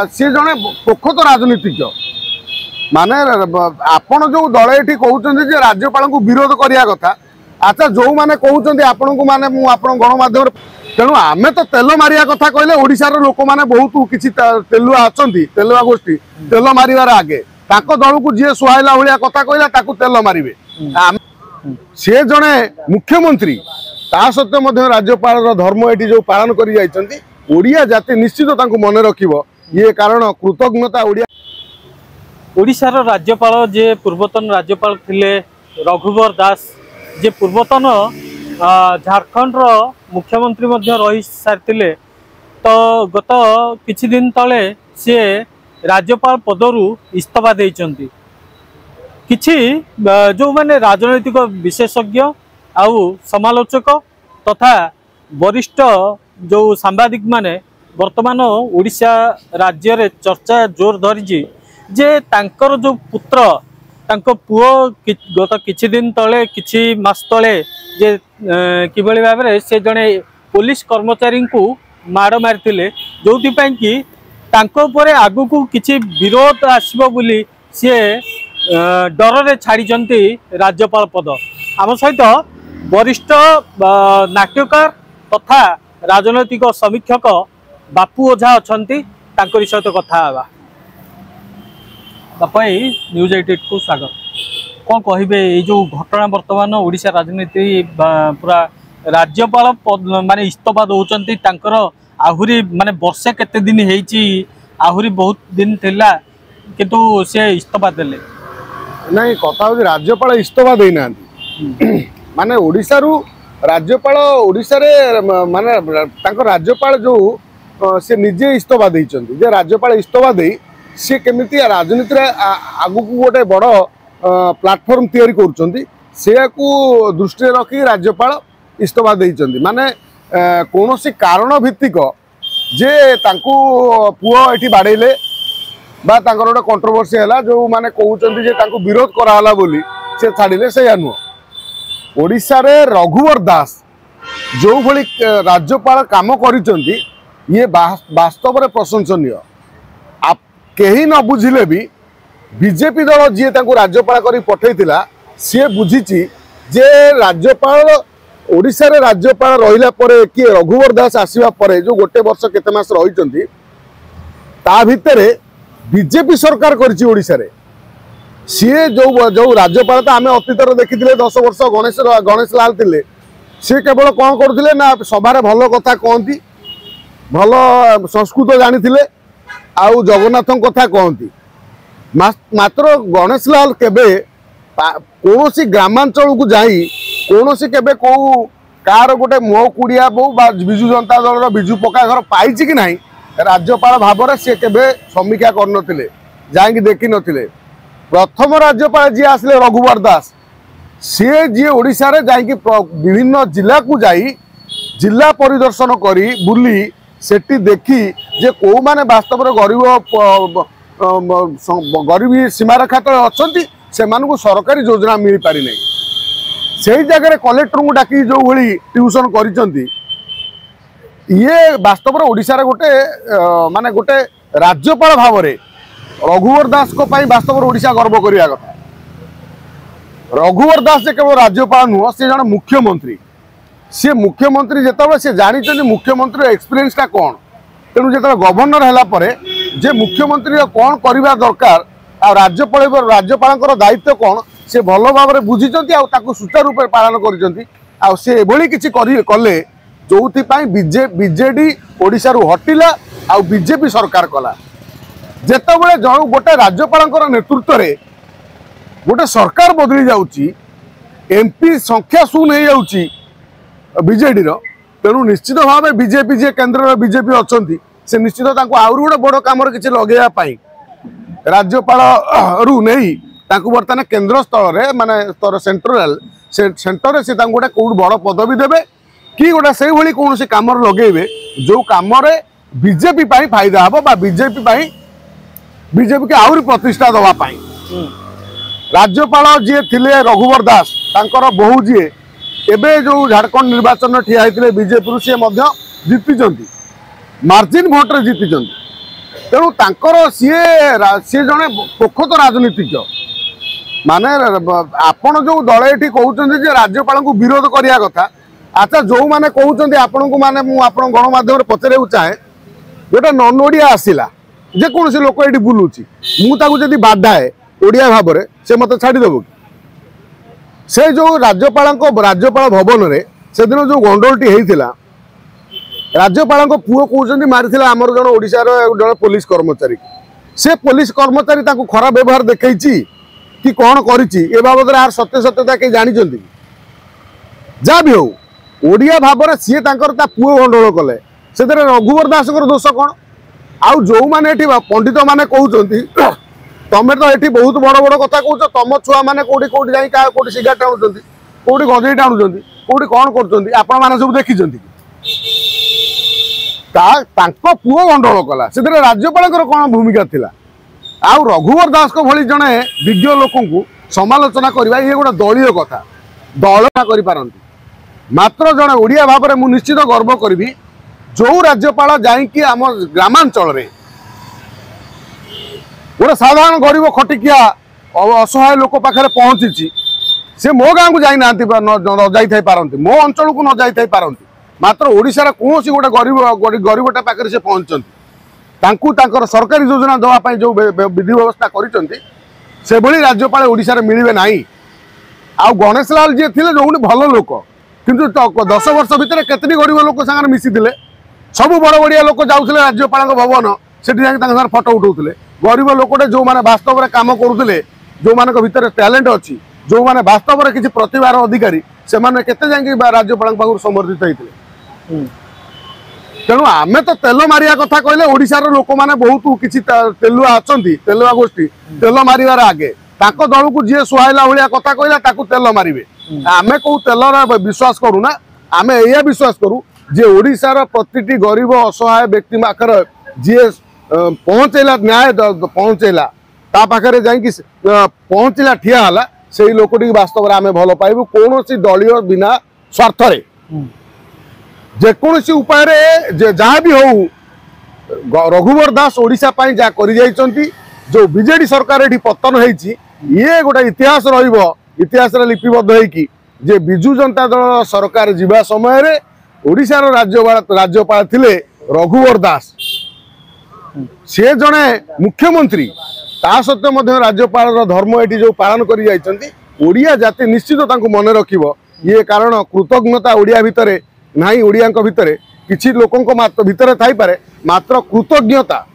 सी जड़े पोखत राजनीतिज्ञ माने आपण जो दल ये कहते राज्यपाल को विरोध करने कथा अच्छा जो मैंने कहते आपण को माने गणमाध्यम तेणु आमे तो तेल मारिया कथा कहले ओडिशार लोक मैंने बहुत किसी तेलुआ अच्छा तेलुआ गोष्ठी तेल मारिबार आगे ताको दल को जी सुहाइला भाया कथा कहला ताको तेल मारे सी जड़े मुख्यमंत्री ता सत्वे राज्यपाल धर्म ये जो पालन कर ओडिया जाति निश्चित मन रखिबो ये कारण कृतज्ञता ओडिशार राज्यपाल जे पूर्वतन राज्यपाल थिले रघुवर दास जे पूर्वतन झारखंड रो मुख्यमंत्री मध्य रही सारी तो गत किछि दिन तले सी राज्यपाल पदरु इस्तीफा देइचंती किछि जो माने राजनैतिक विशेषज्ञ आउ समालोचक तथा वरिष्ठ जो सांबादिक माने वर्तमान ओडिशा राज्य रे चर्चा जोर धरिजी जे तांकर जो पुत्र तांको पुओ गत किछि दिन तले किछि मास तले जे किभली भाव में से जड़े पुलिस कर्मचारी को माड़ मारिथिले जोथि पई कि तांको परे आगु को किछि विरोध आसीबो बोली से डर रे छाड़िचंती राज्यपाल पद आम सहित वरिष्ठ नाट्यकार तथा राजनैतिक समीक्षक बापू ओझा अछंती तांकरी सहित कथा हेबा बापाई न्यूज 88 को स्वागत कौन कहे ये जो घटना वर्तमान ओडिशा राजनीति पूरा राज्यपाल माने इस्तीफा दौरान तांकर आहुरी माने वर्षे केते दिन हेची आहुरी बहुत दिन थिला किंतु से इस्तीफा देले नहीं कथा हो राज्यपाल इस्तीफा देना माने ओडिशा रु राज्यपाल ओडिशा रे माने तांकर राज्यपाल जो से निजे इस्तीफा देइचंती जे राज्यपाल इस्तीफा देई सी केमिति राजनीति आगु को गोटे बड़ प्लाटफॉर्म तैयारी करुँच दृष्टि रखी राज्यपाल इस्तीफा देइचंती माने कौन सी कारण भित्तिक जे तांकु पुओ एठी बाड़ेले बा तांकर गोटे कंट्रोवर्सी है जो माने कहउचंती जे तांकु विरोध कराला बोली से छाड़िले से नुह ओडिशा रे रघुवर दास जो भली राज्यपाल काम करिचंती ये वास्तव में प्रशंसनीय कहीं न बुझिले भी बीजेपी दल जी राज्यपाल कर पठेइथिला सी बुझी जे राज्यपाल ओडिशा रे राज्यपाल रहिला परे कि रघुवर दास आसीबा परे जो गोटे वर्ष केते मास रहिचंती ता भितरे बीजेपी सरकार करछि ओडिशा रे सी जो राज्यपाल तो आमे अतीत देखिथिले 10 वर्ष गणेश लाल थिले सी केवल कौन करथिले ना सभारे भल कथा कहती भल संस्कृत जानिथिले आउ जगन्नाथ कथा कहती मात्र गणेश लाल केबे कौन सी ग्रामांचल को जाई कौन सी केबे को कार गोटे मो कुड़िया बो विजु जनता दल विजु पक्का घर पाई कि नहीं राज्यपाल भाव में सी केबे समीक्षा करनथिले जाई देखि नथिले प्रथम राज्यपाल जी आसले रघुवर दास सी जी ओडिशा रे जाई विभिन्न जिला को जाई जिला परिदर्शन करी बुली सेठी देखी जे को माने वास्तव में गरीबी सीमारेखा तो अच्छा से सरकारी योजना मिल पारि नहीं से जगह कलेक्टर को डाकी जो भली ट्यूशन करिसंती ये वास्तव में ओडिशा रे गोटे माने गोटे राज्यपाल भाव में रघुवर दास को पाई वास्तव में ओडिशा गर्व करिया कथा रघुवर दास केवल राज्यपाल नुह से जन मुख्यमंत्री सी मुख्यमंत्री जिते से जानी मुख्यमंत्री एक्सपीरियंस टा कौन तेणु जो गवर्नर है जे मुख्यमंत्री कौन करवा दरकार आ राज्यपाल दायित्व कौन से भल भाव में बुझी सुचारू रूप पालन कर कले जो बीजेडी ओडिशा रु हटिला आ बीजेपी सरकार कला जेतेबेले जो गोटे राज्यपाल नेतृत्व में गोटे सरकार बदली जाउची एमपी संख्या शून्य हो जाउची बीजेडी तेणु निश्चित भाव में बीजेपी जे केन्द्र बीजेपी अच्छा से निश्चित आउरी गोटे बड़ कम किसी लगे राज्यपाल रु नहीं बर्तमान केन्द्र स्तर में माने स्तर सेंट्रल सेंटर से गोटे कौट बड़ पदवी देवे कि गोटे से भाई कौन कम लगे जो कम बीजेपी फायदा हम बीजेपी के आउरी प्रतिष्ठा दवापाई राज्यपाल जी थे रघुवर दास तांकर बहु जी एबे जो झारखंड निर्वाचन ठिया होते बीजेपी सी जीति मार्जिन भोट रे जीति तेणु सी जड़े पोखत राजनीतिज्ञ माने आपण जो दल ये कहते राज्यपाल को विरोध करने कथा। अच्छा जो मैंने कहते आपण को माने मुझे गणमाध्यम पचारे चाहे गोटे नन ओडिया आसला जेकोसी लोक ये बुलूची मुझे बाधाए ओडिया भाव में से मत छाड़देव कि से जो राज्यपाल भवन में से दिन जो गंडोलटी होता राज्यपाल पुओ कहते मारी आमर जन ओडिशार जन पुलिस कर्मचारी से पुलिस कर्मचारी खराब व्यवहार देखी कि कौन करी बाबद आर सत्य सत्यता कहीं जानते जहाँ भी हो ओडिया भाव में सी पुओ गंडोल कले से रघुवर दास दोष कौन आउ जो मैंने पंडित मैंने कहते तमें तो ये बहुत बड़ बड़ कथा कौच तुम छुआ मैंने कौटी कौटी जाए कौटी सिगारेट टाणुंट कौटी गजई टाणुंट कौटी कौन कर आपण मैंने सब देखी पुओ गंडोल कला से राज्यपाल कौन भूमिका थिला आउ रघुवर दास को भली जड़े विज्ञ लोक समालोचना करवा ये गोटे दलीय कथा दल करपारती मात्र जड़े ओडिया भाव में मुझे निश्चित गर्व करी जो राज्यपाल जाइकी आम ग्रामांचल गोटे साधारण गरीब खटिकिया असहाय लोक पाखे पहुंची से मो गाँव को जाना न जाई पारती मो अंचल को न जाई पारती मात्र ओडिशार कौन गोटे गरीबटा पाखे से पहुंचती सरकारी योजना देवाई जो विधि व्यवस्था कर राज्यपाल ओडिशार मिलवे ना आउ गणेश लाल जी थे जो भल लोक किंतु 10 वर्ष भितर केतनी गरीब लोक सागर मिसी सब बड़ बड़िया लोक जाऊे राज्यपाल भवन से फटो उठाऊे गरीब लोकटे जो मैंने वास्तव में कम करुले जो मान भर टैलेंट अच्छी जो मैंने वास्तव में किसी प्रतिभार अधिकारी से राज्यपाल पाखु समर्थित होते तेणु आमे तो तेल मारिया कथा कहले ओडिशार लोक मैंने बहुत किसी तेलुआ अच्छा तेलुआ गोष्ठी तेल मारिबार आगे दल को जी सुहाइला भाया कथा कहला तेल मारे आमे कौ तेलर विश्वास करूना आमे या विश्वास करूँ जे ओडिशार प्रतिटी गरीब असहाय व्यक्ति पाखर जी पहुँचेला न्याय पहुँचेला ता पाखरे जाइकी पहुँचला ठिया हला से लोकटी वास्तव में आमे भल पाइबु कौन दलीय बिना स्वार्थ जेकोसी उपाय जहाँ भी हो रघुवर दास ओडिशा पाई जहाँ कर जो बीजेडी सरकार ये पतन होती ये गोटे इतिहास इतिहास लिपिबद्ध होगी जे बिजु जनता दल सरकार जीवा समय ओडिशार राज्यपाल थिले रघुवर दास से जड़े मुख्यमंत्री ता सत्वे राज्यपाल धर्म ये जो पालन कर जाति निश्चित मन रखिब ये कारण कृतज्ञता ओडिया भितर नहीं ओडिया भितर किसी लोकों भितर थाई पारे मात्र कृतज्ञता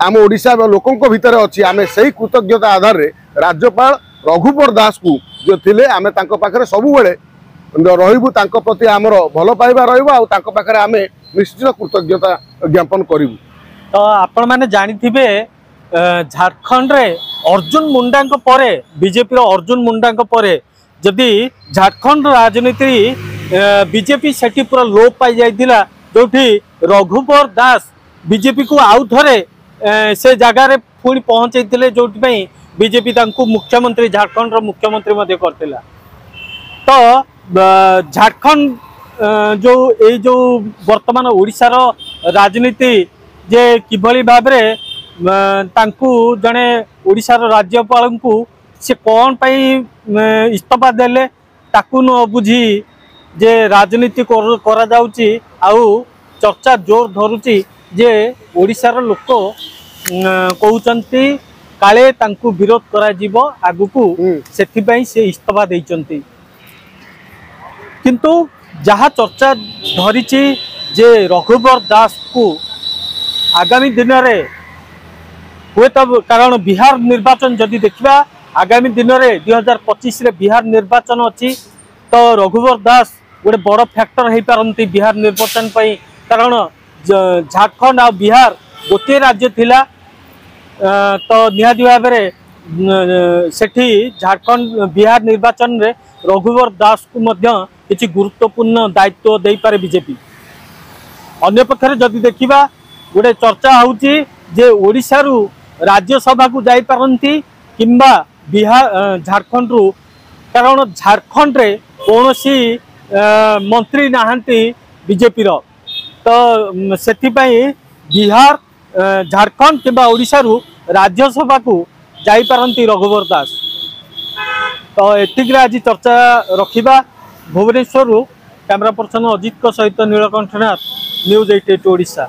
आम ओडिशा लोकों भितर अच्छी आम से कृतज्ञता आधार रे राज्यपाल रघुवर दास को जो थिले आमे तांको पाखरे सबु बेले रहिबु तांको प्रति आमर भल पाइबा रहिबो आ तांको पाखरे आमे निश्चित कृतज्ञता ज्ञापन करिबु। तो आपण माने जानिथिबे झारखंड रे अर्जुन मुंडा परे बीजेपी रो अर्जुन मुंडा परे जदि झारखंड राजनीति बीजेपी सेठी पूरा लोप पाई जाइतिला जोठी रघुवर दास बीजेपी को आउ थरे से जगह रे पुणी पहुंचैतिले जोठी पई बीजेपी तांको मुख्यमंत्री झारखंड रो मुख्यमंत्री मध्ये करथिला। तो झारखंड जो वर्तमान ओडिशा रो राजनीति जे किभली भाव रे तांको जने ओडिशा रो राज्यपाल को से कौन पाई इस्तीफा देले ताकू न बुझी जे राजनीति करा जाउची आउ चर्चा जोर धरुची जे ओडिशार लोक कहउचंती काले तांकु विरोध करा जीवो आगुकू सेथि पई से इस्तीफा देइचंती किंतु जहा चर्चा धरिची जे रघुवर दास को आगामी दिन रे हुए तब कारण बिहार निर्वाचन जदि देखा आगामी दिन में 2025 रे बिहार निर्वाचन अच्छी तो रघुवर दास गोटे बड़ फैक्टर हो पारती बिहार निर्वाचन पर कारण झारखंड आ बिहार गोटे राज्य थिला तो निहाती भाव में सेठी झारखंड बिहार निर्वाचन रे रघुवर दास को मध्य किसी गुरुत्वपूर्ण दायित्व दे पारे बीजेपी। अन्य पक्षरे जदि देखा गोटे चर्चा होची जे ओडिशा रु राज्यसभा को जाई पारंती किंबा बिहार झारखंड रु कारण झारखंड रे कौनसी मंत्री नाहांती बीजेपी रो तो सेथि पई बिहार झारखंड किंबा ओडिशा रु राज्यसभा को जाई पारंती रघुवर दास। तो एतिक आज चर्चा रखिबा। भुवनेश्वर कैमरा पर्सन अजित सहित नीलकंठ नाथ, न्यूज 88 ओडिशा।